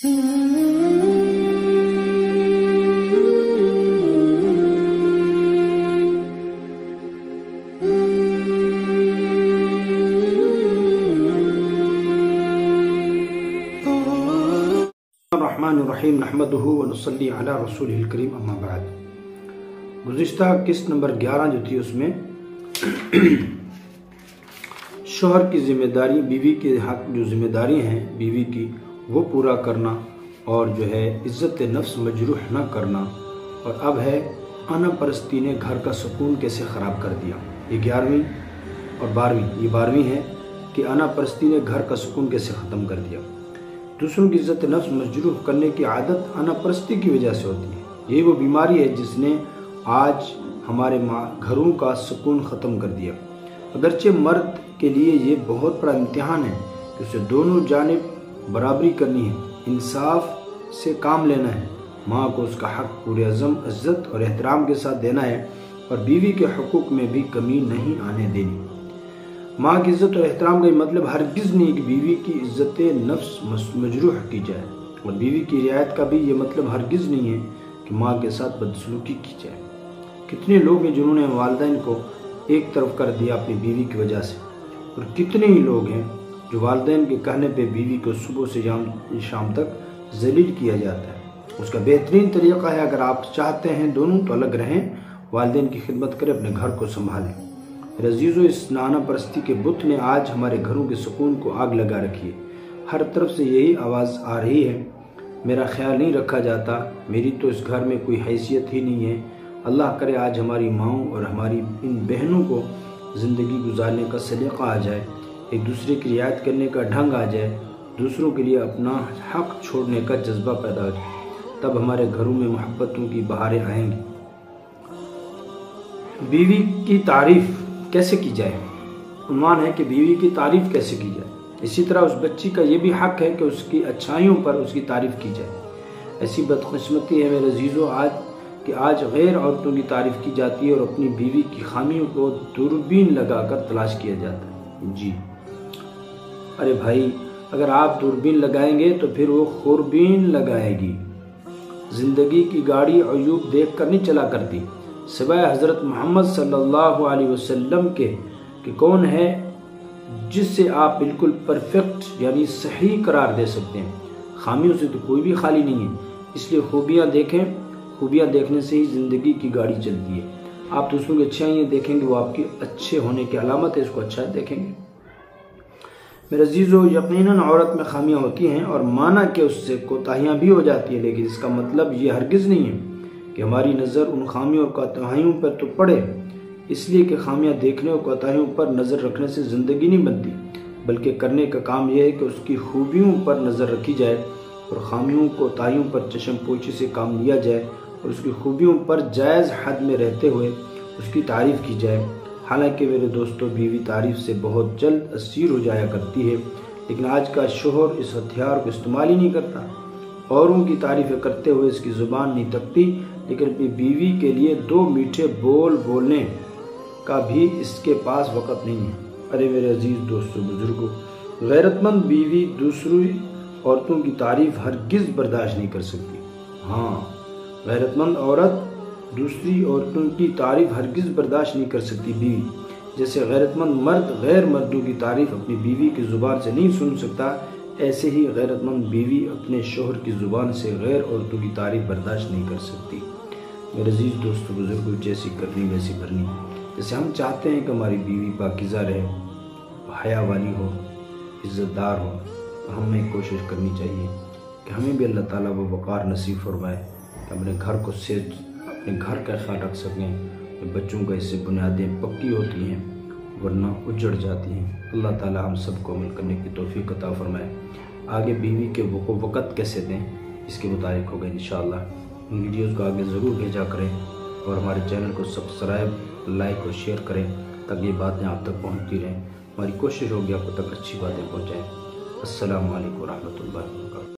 الرحیم نحمدہ ونصلی علی رسولہ الکریم اما بعد۔ گزشتہ قسط نمبر 11 جو تھی اس میں شوہر کی ذمہ داری، بیوی کے حق جو ذمہ داری ہیں بیوی کی وہ پورا کرنا، اور جو ہے عزت نفس مجروح نہ کرنا، اور اب ہے انا پرستی نے گھر کا سکون کیسے خراب کر دیا۔ یہ 11ویں اور 12ویں ہے کہ انا پرستی نے گھر کا سکون کیسے ختم کر دیا۔ دوسروں کی عزت نفس مجروح کرنے کی عادت انا پرستی کی وجہ سے ہوتی ہے۔ یہی وہ بیماری ہے جس نے آج ہمارے گھروں کا سکون ختم کر دیا۔ اگرچہ مرد کے لیے یہ بہت بڑا امتحان ہے کہ اسے دونوں جانب برابری کرنی ہے، انصاف سے کام لینا ہے، ماں کو اس کا حق پورے عزت اور احترام کے ساتھ دینا ہے، اور بیوی کے حقوق میں بھی کمی نہیں آنے دینی۔ ماں کی عزت اور احترام کا یہ مطلب ہرگز نہیں کہ بیوی کی عزت نفس مجروح کی جائے، اور بیوی کی رعایت کا بھی یہ مطلب ہرگز نہیں ہے کہ ماں کے ساتھ بدسلوکی کی جائے۔ کتنے لوگ ہیں جنہوں نے والدین کو ایک طرف کر دیا اپنی بیوی کی وجہ سے، اور کتنے ہی لوگ ہیں جو والدین کے کہنے پہ بیوی کو صبح سے شام تک ذلیل کیا جاتا ہے۔ اس کا بہترین طریقہ ہے، اگر آپ چاہتے ہیں دونوں تو الگ رہیں، والدین کی خدمت کریں، اپنے گھر کو سنبھالیں۔ عزیزو، اس نانا پرستی کے بت نے آج ہمارے گھروں کے سکون کو آگ لگا رکھی ہے۔ ہر طرف سے یہی آواز آ رہی ہے، میرا خیال نہیں رکھا جاتا، میری تو اس گھر میں کوئی حیثیت ہی نہیں ہے۔ اللہ کرے آج ہماری ماؤں اور ہماری ان بہنوں کو زندگی گزارنے کا سلیقہ آ جائے، ایک دوسرے کی رعایت کرنے کا ڈھنگ آ جائے، دوسروں کے لیے اپنا حق چھوڑنے کا جذبہ پیدا ہو جائے، تب ہمارے گھروں میں محبتوں کی بہاریں آئیں گی۔ بیوی کی تعریف کیسے کی جائے؟ عنوان ہے کہ بیوی کی تعریف کیسے کی جائے۔ اسی طرح اس بچی کا یہ بھی حق ہے کہ اس کی اچھائیوں پر اس کی تعریف کی جائے۔ ایسی بدقسمتی ہے میرے عزیزو آج غیر عورتوں کی تعریف کی جاتی ہے، اور اپنی بیوی کی خامیوں کو دوربین لگا کر تلاش کیا جاتا ہے۔ جی ارے بھائی، اگر آپ دوربین لگائیں گے تو پھر وہ خوربین لگائے گی۔ زندگی کی گاڑی عیوب دیکھ کر نہیں چلا کرتی، سوائے حضرت محمد صلی اللہ علیہ وسلم کے کہ کون ہے جس سے آپ بالکل پرفیکٹ یعنی صحیح قرار دے سکتے ہیں۔ خامیوں سے تو کوئی بھی خالی نہیں ہے، اس لیے خوبیاں دیکھیں، خوبیاں دیکھنے سے ہی زندگی کی گاڑی چلتی ہے۔ آپ دوسروں کی اچھائیاں دیکھیں گے، وہ آپ کی اچھے ہونے کی علامت ہے، اس کو اچھا دیکھیں گے۔ میرے عزیزو، یقیناً عورت میں خامیاں ہوتی ہیں، اور مانا کہ اس سے کوتاہیاں بھی ہو جاتی ہیں، لیکن اس کا مطلب یہ ہرگز نہیں ہے کہ ہماری نظر ان خامیوں اور کوتاہیوں پر تو پڑے، اس لیے کہ خامیاں دیکھنے اور کوتاہیوں پر نظر رکھنے سے زندگی نہیں بنتی، بلکہ کرنے کا کام یہ ہے کہ اس کی خوبیوں پر نظر رکھی جائے، اور خامیوں کوتاہیوں پر چشم پوشی سے کام لیا جائے، اور اس کی خوبیوں پر جائز حد میں رہتے ہوئے اس کی تعریف کی جائے۔ حالانکہ میرے دوستو، بیوی تعریف سے بہت جلد اسیر ہو جایا کرتی ہے، لیکن آج کا شوہر اس ہتھیار کو استعمال ہی نہیں کرتا۔ اوروں کی تعریفیں کرتے ہوئے اس کی زبان نہیں تکتی، لیکن اپنی بیوی کے لیے 2 میٹھے بول بولنے کا بھی اس کے پاس وقت نہیں ہے۔ ارے میرے عزیز دوستو، بزرگوں، غیرت مند بیوی دوسری عورتوں کی تعریف ہرگز برداشت نہیں کر سکتی۔ ہاں، غیرت مند عورت دوسری عورتوں کی تعریف ہرگز برداشت نہیں کر سکتی بیوی، جیسے غیرت مند مرد غیر مردوں کی تعریف اپنی بیوی کی زبان سے نہیں سن سکتا، ایسے ہی غیرت مند بیوی اپنے شوہر کی زبان سے غیر عورتوں کی تعریف برداشت نہیں کر سکتی۔ میرے عزیز دوستو، بزرگوں، جیسی کرنی ویسی بھرنی۔ جیسے ہم چاہتے ہیں کہ ہماری بیوی پاکیزہ رہے، حیا والی ہو، عزت دار ہو، تو ہمیں کوشش کرنی چاہیے کہ ہمیں بھی اللہ تعالیٰ وہ وقار نصیب فرمائے کہ اپنے گھر کا خیال رکھ سکیں۔ بچوں کا اس سے بنیادیں پکی ہوتی ہیں، ورنہ اجڑ جاتی ہیں۔ اللہ تعالیٰ ہم سب کو عمل کرنے کی توفیق عطا فرمائے۔ آگے بیوی کے وقت کیسے دیں، اس کے متعلق ہوگا انشاءاللہ۔ ان ویڈیوز کو آگے ضرور بھیجا کریں، اور ہمارے چینل کو سبسکرائب، لائک اور شیئر کریں تاکہ یہ باتیں آپ تک پہنچتی رہیں۔ ہماری کوشش ہوگی آپ کو تک اچھی باتیں پہنچائیں۔ السلام علیکم ورحمۃ اللہ۔